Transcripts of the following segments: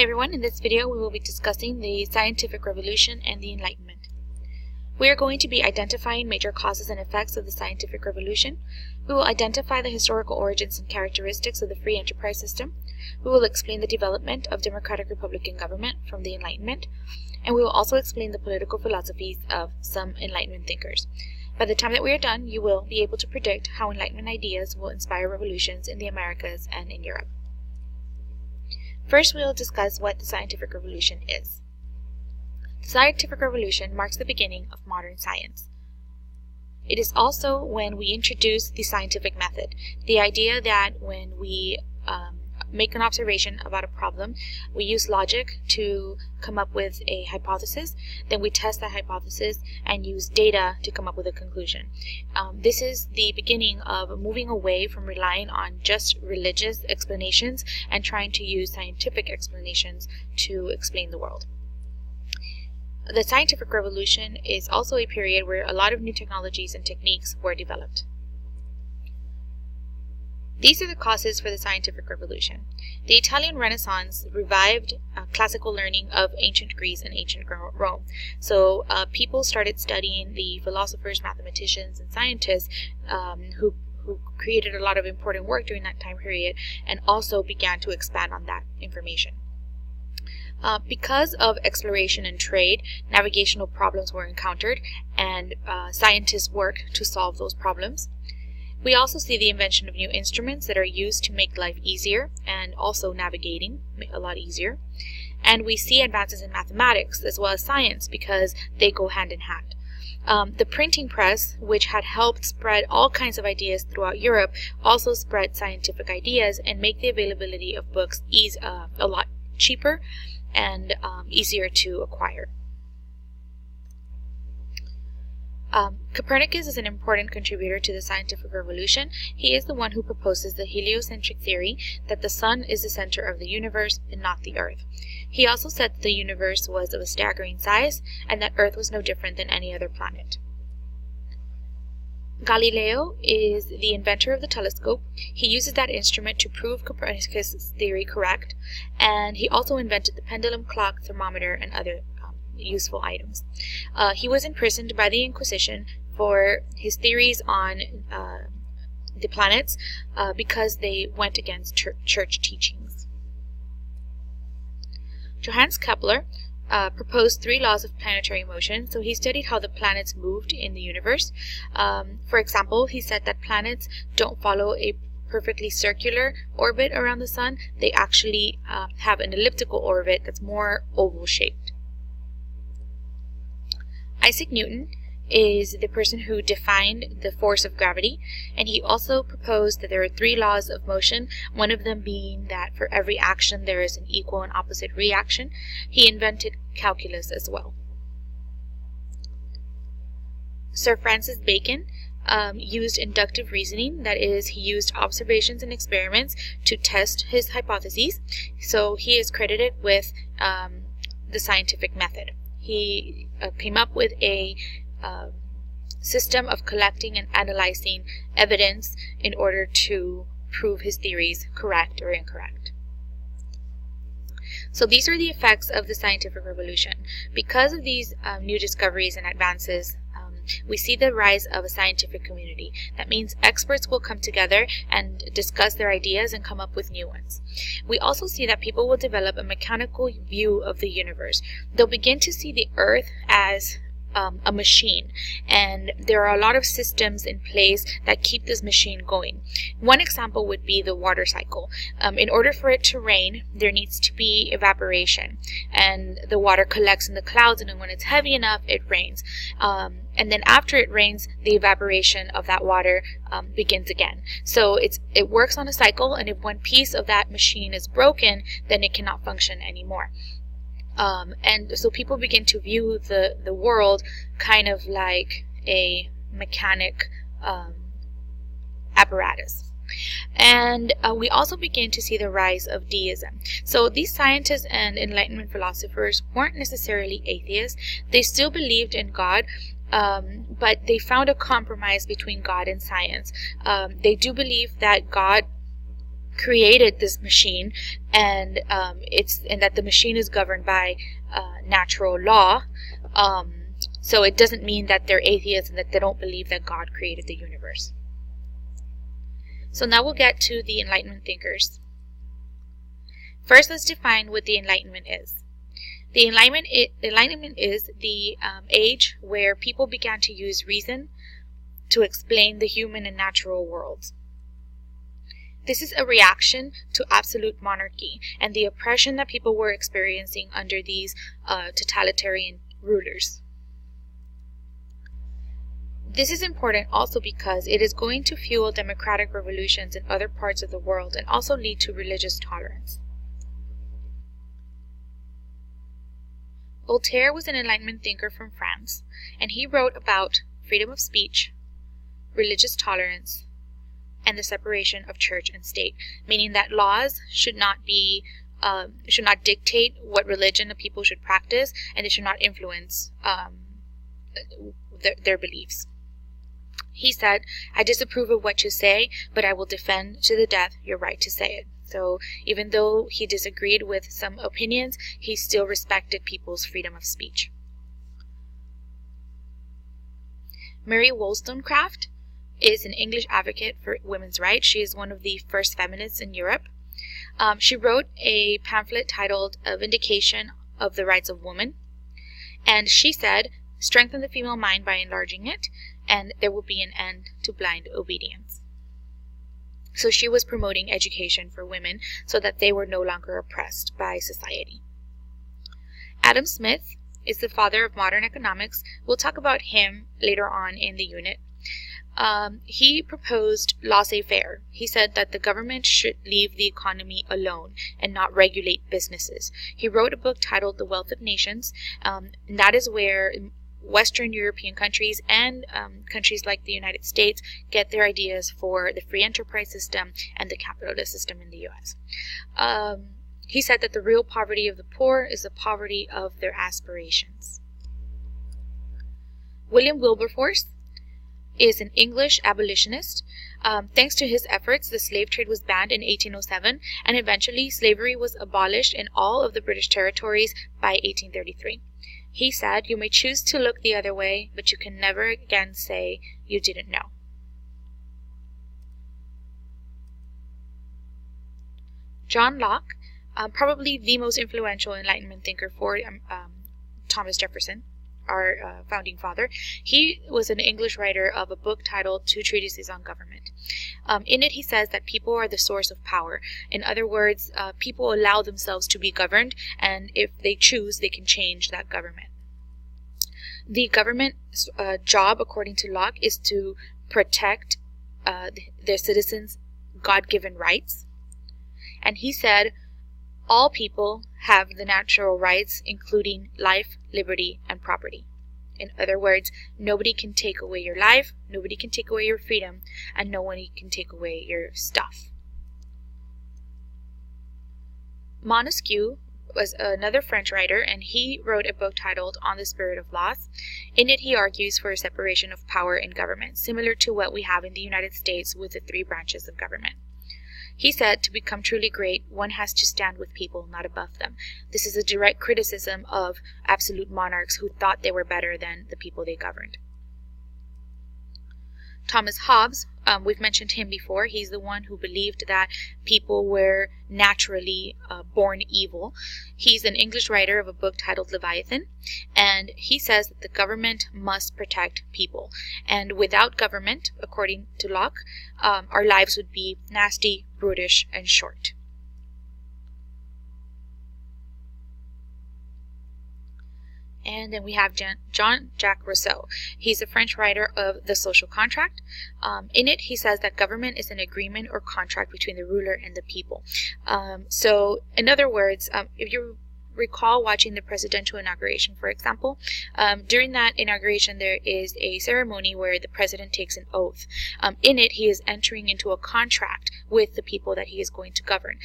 Hi everyone, in this video we will be discussing the scientific revolution and the Enlightenment. We are going to be identifying major causes and effects of the scientific revolution. We will identify the historical origins and characteristics of the free enterprise system. We will explain the development of democratic republican government from the Enlightenment, and we will also explain the political philosophies of some Enlightenment thinkers. By the time that we are done, you will be able to predict how Enlightenment ideas will inspire revolutions in the Americas and in Europe. First, we will discuss what the scientific revolution is. The scientific revolution marks the beginning of modern science. It is also when we introduce the scientific method, the idea that when we make an observation about a problem, we use logic to come up with a hypothesis, then we test that hypothesis and use data to come up with a conclusion. This is the beginning of moving away from relying on just religious explanations and trying to use scientific explanations to explain the world. The scientific revolution is also a period where a lot of new technologies and techniques were developed. These are the causes for the scientific revolution. The Italian Renaissance revived classical learning of ancient Greece and ancient Rome. So people started studying the philosophers, mathematicians, and scientists who created a lot of important work during that time period and also began to expand on that information. Because of exploration and trade, navigational problems were encountered and scientists worked to solve those problems. We also see the invention of new instruments that are used to make life easier and also navigating a lot easier. And we see advances in mathematics as well as science because they go hand in hand. The printing press, which had helped spread all kinds of ideas throughout Europe, also spread scientific ideas and make the availability of books a lot cheaper and easier to acquire. Copernicus is an important contributor to the scientific revolution. He is the one who proposes the heliocentric theory that the sun is the center of the universe and not the earth. He also said that the universe was of a staggering size and that earth was no different than any other planet. Galileo is the inventor of the telescope. He uses that instrument to prove Copernicus' theory correct, and he also invented the pendulum, clock, thermometer, and other useful items. He was imprisoned by the Inquisition for his theories on the planets because they went against church teachings. Johannes Kepler proposed 3 laws of planetary motion, so he studied how the planets moved in the universe. For example, he said that planets don't follow a perfectly circular orbit around the sun. They actually have an elliptical orbit that's more oval-shaped. Isaac Newton is the person who defined the force of gravity, and he also proposed that there are 3 laws of motion, one of them being that for every action there is an equal and opposite reaction. He invented calculus as well. Sir Francis Bacon used inductive reasoning, that is, he used observations and experiments to test his hypotheses, so he is credited with the scientific method. He came up with a system of collecting and analyzing evidence in order to prove his theories correct or incorrect. So these are the effects of the scientific revolution. Because of these new discoveries and advances, we see the rise of a scientific community. That means experts will come together and discuss their ideas and come up with new ones. We also see that people will develop a mechanical view of the universe. They'll begin to see the Earth as a machine, and there are a lot of systems in place that keep this machine going. One example would be the water cycle. In order for it to rain, there needs to be evaporation, and the water collects in the clouds, and then when it's heavy enough, it rains. And then after it rains, the evaporation of that water begins again. So it works on a cycle, and if one piece of that machine is broken, then it cannot function anymore. And so people begin to view the world kind of like a mechanic apparatus. And we also begin to see the rise of deism. So these scientists and Enlightenment philosophers weren't necessarily atheists. They still believed in God, but they found a compromise between God and science. They do believe that God created this machine, and that the machine is governed by natural law. So it doesn't mean that they're atheists and that they don't believe that God created the universe. So now we'll get to the Enlightenment thinkers. First, let's define what the Enlightenment is. The Enlightenment is the age where people began to use reason to explain the human and natural worlds. This is a reaction to absolute monarchy and the oppression that people were experiencing under these totalitarian rulers. This is important also because it is going to fuel democratic revolutions in other parts of the world and also lead to religious tolerance. Voltaire was an Enlightenment thinker from France, and he wrote about freedom of speech, religious tolerance, and the separation of church and state, meaning that laws should not dictate what religion the people should practice, and they should not influence their beliefs. He said, "I disapprove of what you say, but I will defend to the death your right to say it." So even though he disagreed with some opinions, he still respected people's freedom of speech. Mary Wollstonecraft is an English advocate for women's rights. She is one of the first feminists in Europe. She wrote a pamphlet titled "A Vindication of the Rights of Women," and she said, "Strengthen the female mind by enlarging it, and there will be an end to blind obedience." So she was promoting education for women so that they were no longer oppressed by society. Adam Smith is the father of modern economics. We'll talk about him later on in the unit. He proposed laissez-faire. He said that the government should leave the economy alone and not regulate businesses. He wrote a book titled The Wealth of Nations, and that is where Western European countries and countries like the United States get their ideas for the free enterprise system and the capitalist system in the U.S. He said that the real poverty of the poor is the poverty of their aspirations. William Wilberforce is an English abolitionist. Thanks to his efforts, the slave trade was banned in 1807, and eventually slavery was abolished in all of the British territories by 1833. He said, "You may choose to look the other way, but you can never again say you didn't know." John Locke, probably the most influential Enlightenment thinker for Thomas Jefferson, our founding father. He was an English writer of a book titled Two Treatises on Government. In it, he says that people are the source of power. In other words, people allow themselves to be governed, and if they choose, they can change that government. The government's job, according to Locke, is to protect their citizens' God-given rights. And he said, all people have the natural rights, including life, liberty, and property. In other words, nobody can take away your life, nobody can take away your freedom, and nobody can take away your stuff. Montesquieu was another French writer, and he wrote a book titled On the Spirit of Laws. In it, he argues for a separation of power in government, similar to what we have in the United States with the 3 branches of government. He said, to become truly great, one has to stand with people, not above them. This is a direct criticism of absolute monarchs who thought they were better than the people they governed. Thomas Hobbes, we've mentioned him before. He's the one who believed that people were naturally born evil. He's an English writer of a book titled Leviathan, and he says that the government must protect people. And without government, according to Locke, our lives would be nasty, brutish, and short. And then we have Jean-Jacques Rousseau. He's a French writer of The Social Contract. In it, he says that government is an agreement or contract between the ruler and the people. So, in other words, if you recall watching the presidential inauguration, for example, during that inauguration, there is a ceremony where the president takes an oath. In it, he is entering into a contract with the people that he is going to govern.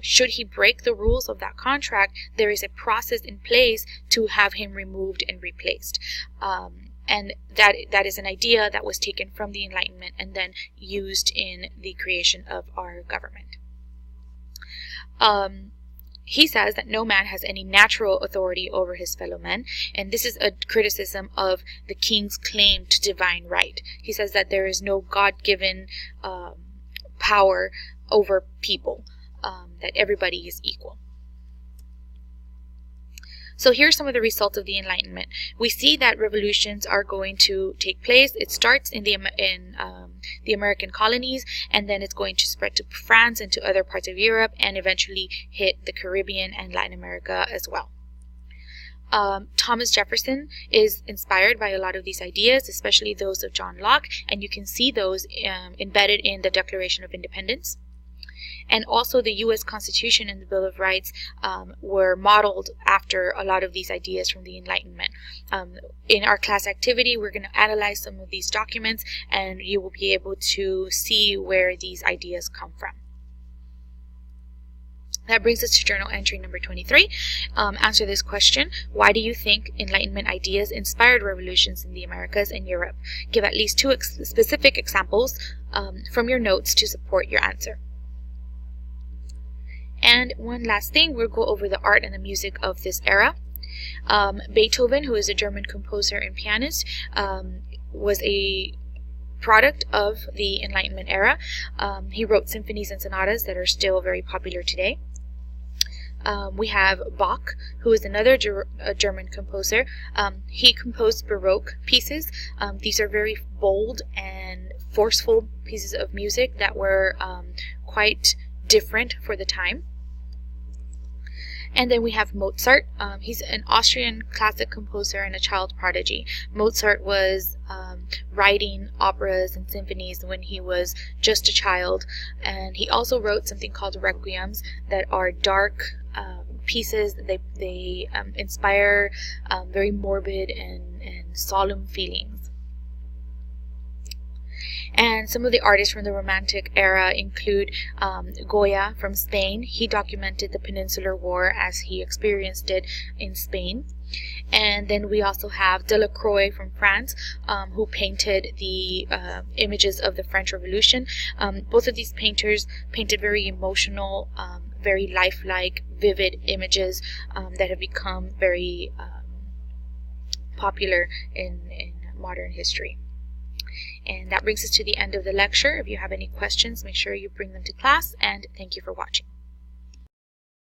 Should he break the rules of that contract, there is a process in place to have him removed and replaced. And that is an idea that was taken from the Enlightenment and then used in the creation of our government. He says that no man has any natural authority over his fellow men, and this is a criticism of the king's claim to divine right. He says that there is no God-given power over people, that everybody is equal. So here are some of the results of the Enlightenment. We see that revolutions are going to take place. It starts in the American colonies, and then it's going to spread to France and to other parts of Europe, and eventually hit the Caribbean and Latin America as well. Thomas Jefferson is inspired by a lot of these ideas, especially those of John Locke, and you can see those embedded in the Declaration of Independence. And also the U.S. Constitution and the Bill of Rights were modeled after a lot of these ideas from the Enlightenment. In our class activity, we're going to analyze some of these documents, and you will be able to see where these ideas come from. That brings us to journal entry number 23. Answer this question. Why do you think Enlightenment ideas inspired revolutions in the Americas and Europe? Give at least 2 specific examples from your notes to support your answer. And one last thing, we'll go over the art and the music of this era. Beethoven, who is a German composer and pianist, was a product of the Enlightenment era. He wrote symphonies and sonatas that are still very popular today. We have Bach, who is another German composer. He composed Baroque pieces. These are very bold and forceful pieces of music that were quite different for the time. And then we have Mozart. He's an Austrian classic composer and a child prodigy. Mozart was writing operas and symphonies when he was just a child, and he also wrote something called requiems that are dark pieces. They inspire very morbid and solemn feelings. And some of the artists from the Romantic era include Goya from Spain. He documented the Peninsular War as he experienced it in Spain. And then we also have Delacroix from France, who painted the images of the French Revolution. Both of these painters painted very emotional, very lifelike, vivid images that have become very popular in modern history. And that brings us to the end of the lecture. If you have any questions, make sure you bring them to class, and thank you for watching.